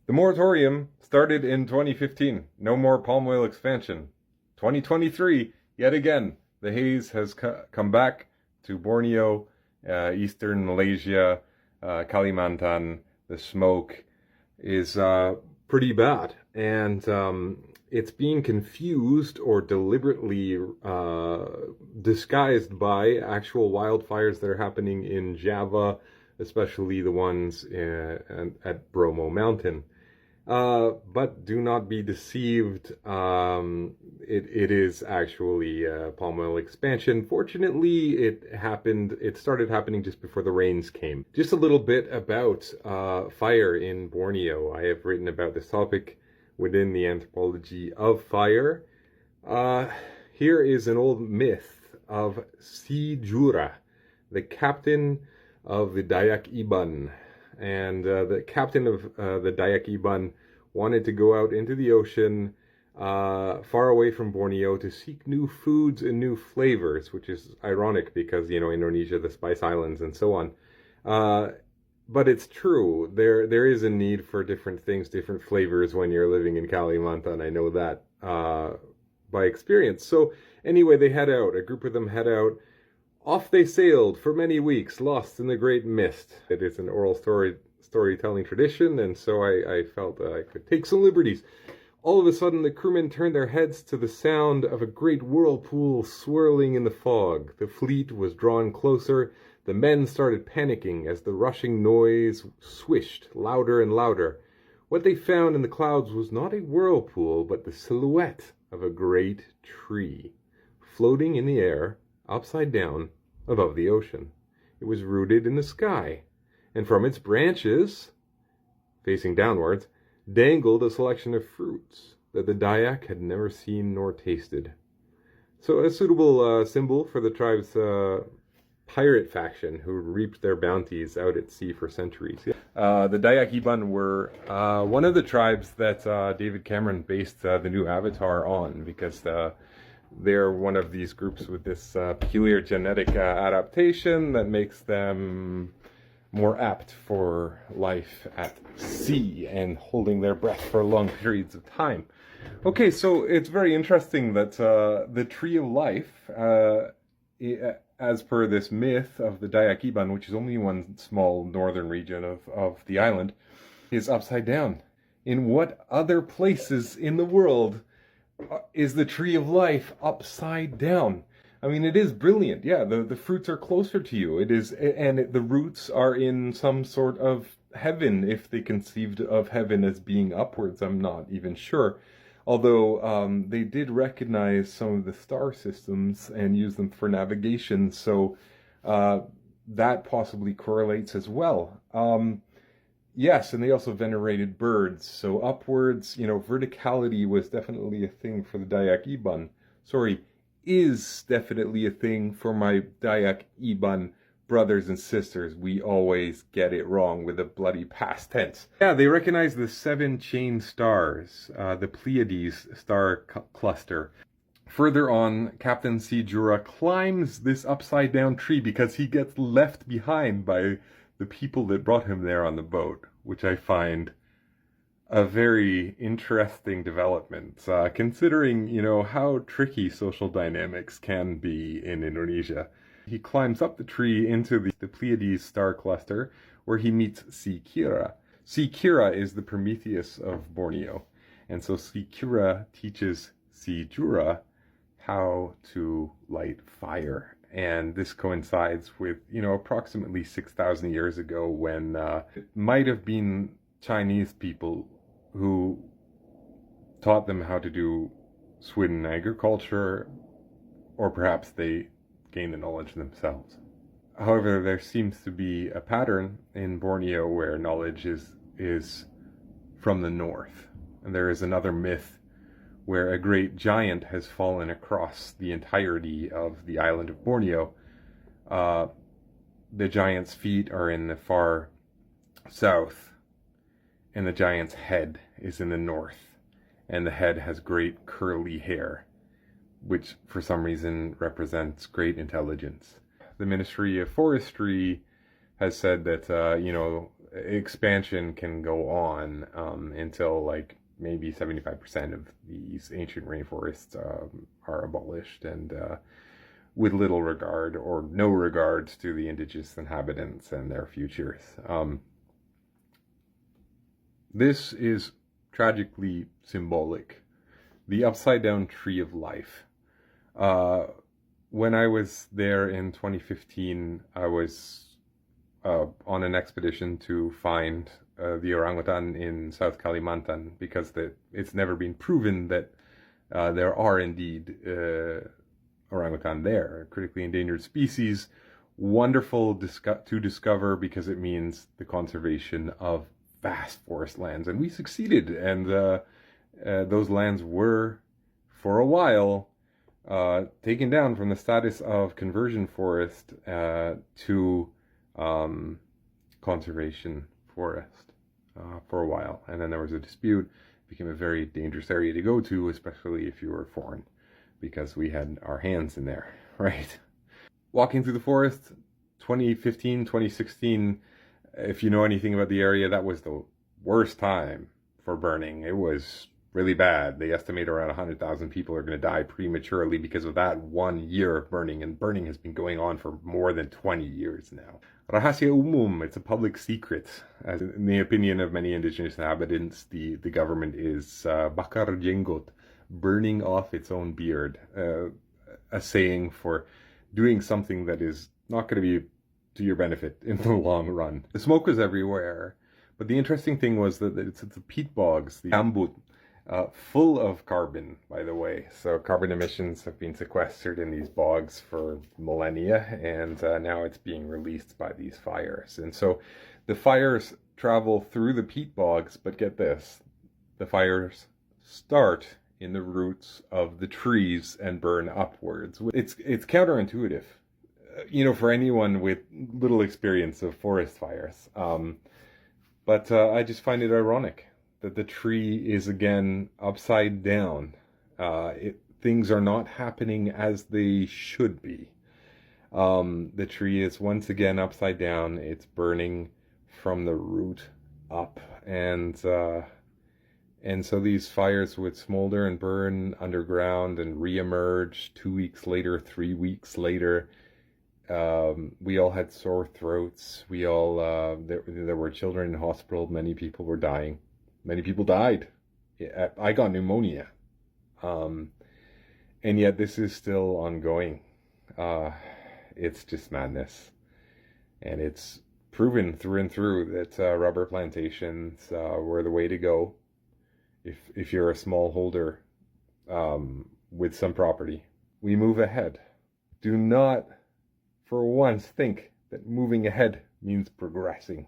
The moratorium started in 2015. No more palm oil expansion. 2023, yet again, the haze has come back to Borneo, eastern Malaysia, Kalimantan. The smoke is pretty bad, and it's being confused or deliberately disguised by actual wildfires that are happening in Java, especially the ones at Bromo Mountain. But do not be deceived. It is actually palm oil expansion. Fortunately, it started happening just before the rains came. Just a little bit about fire in Borneo. I have written about this topic within the anthropology of fire. Here is an old myth of Si Jura, the captain of the Dayak Iban. And the captain of the Dayak Iban wanted to go out into the ocean far away from Borneo to seek new foods and new flavors, which is ironic because, you know, Indonesia, the Spice Islands, and so on. But it's true. There is a need for different things, different flavors when you're living in Kalimantan. I know that by experience. So anyway, they head out. A group of them head out. Off they sailed for many weeks, lost in the great mist. It is an oral storytelling tradition, and so I felt I could take some liberties. All of a sudden, the crewmen turned their heads to the sound of a great whirlpool swirling in the fog. The fleet was drawn closer. The men started panicking as the rushing noise swished louder and louder. What they found in the clouds was not a whirlpool, but the silhouette of a great tree, floating in the air, upside down, above the ocean. It was rooted in the sky, and from its branches, facing downwards, dangled a selection of fruits that the Dayak had never seen nor tasted. So a suitable symbol for the tribe's pirate faction who reaped their bounties out at sea for centuries. The Dayak Iban were one of the tribes that David Cameron based the new Avatar on, because they're one of these groups with this peculiar genetic adaptation that makes them more apt for life at sea and holding their breath for long periods of time. Okay, so it's very interesting that the Tree of Life, as per this myth of the Dayak Iban, which is only one small northern region of the island, is upside down. In what other places in the world is the Tree of Life upside down? I mean, it is brilliant. Yeah, the fruits are closer to you. It is, and the roots are in some sort of heaven, if they conceived of heaven as being upwards. I'm not even sure. Although they did recognize some of the star systems and use them for navigation, so that possibly correlates as well. Yes, and they also venerated birds. So upwards, you know, verticality was definitely a thing for the Dayak Iban. Sorry, is definitely a thing for my Dayak Iban brothers and sisters. We always get it wrong with the bloody past tense. Yeah, they recognize the 7 chain stars, the Pleiades star cluster. Further on, Captain Si Jura climbs this upside down tree because he gets left behind by the people that brought him there on the boat, which I find a very interesting development, considering, you know, how tricky social dynamics can be in Indonesia. He climbs up the tree into the Pleiades star cluster, where he meets Si Kira. Si Kira is the Prometheus of Borneo, and so Si Kira teaches Si Jura how to light fire. And this coincides with, you know, approximately 6,000 years ago, when it might have been Chinese people who taught them how to do swidden agriculture, or perhaps they gained the knowledge themselves. However, there seems to be a pattern in Borneo where knowledge is from the north. And there is another myth where a great giant has fallen across the entirety of the island of Borneo. The giant's feet are in the far south, and the giant's head is in the north, and the head has great curly hair, which for some reason represents great intelligence. The Ministry of Forestry has said that, you know, expansion can go on until like maybe 75% of these ancient rainforests are abolished, and with little regard or no regards to the indigenous inhabitants and their futures. This is tragically symbolic. The upside down tree of life. When I was there in 2015, I was on an expedition to find the orangutan in South Kalimantan, because it's never been proven that there are indeed orangutan there, a critically endangered species. Wonderful to discover, because it means the conservation of vast forest lands, and we succeeded. And those lands were, for a while, taken down from the status of conversion forest to conservation forest for a while. And then there was a dispute. It became a very dangerous area to go to, especially if you were foreign, because we had our hands in there, right? Walking through the forest, 2015, 2016, if you know anything about the area, that was the worst time for burning. It was really bad. They estimate around 100,000 people are going to die prematurely because of that 1 year of burning, and burning has been going on for more than 20 years now. Rahasia umum, it's a public secret. As in the opinion of many indigenous inhabitants, the government is bakar jenggot, burning off its own beard, a saying for doing something that is not going to be to your benefit in the long run. The smoke was everywhere, but the interesting thing was that it's the peat bogs, the ambut, full of carbon, by the way. So carbon emissions have been sequestered in these bogs for millennia, and now it's being released by these fires. And so the fires travel through the peat bogs, but get this, the fires start in the roots of the trees and burn upwards. It's counterintuitive, for anyone with little experience of forest fires. But I just find it ironic that the tree is again upside down. Things are not happening as they should be. The tree is once again upside down. It's burning from the root up, and so these fires would smolder and burn underground and re-emerge 2 weeks later, 3 weeks later. We all had sore throats. We all there were children in hospital. Many people were dying. Many people died. I got pneumonia. And yet this is still ongoing. It's just madness. And it's proven through and through that rubber plantations were the way to go if you're a smallholder with some property. We move ahead. Do not for once think that moving ahead means progressing.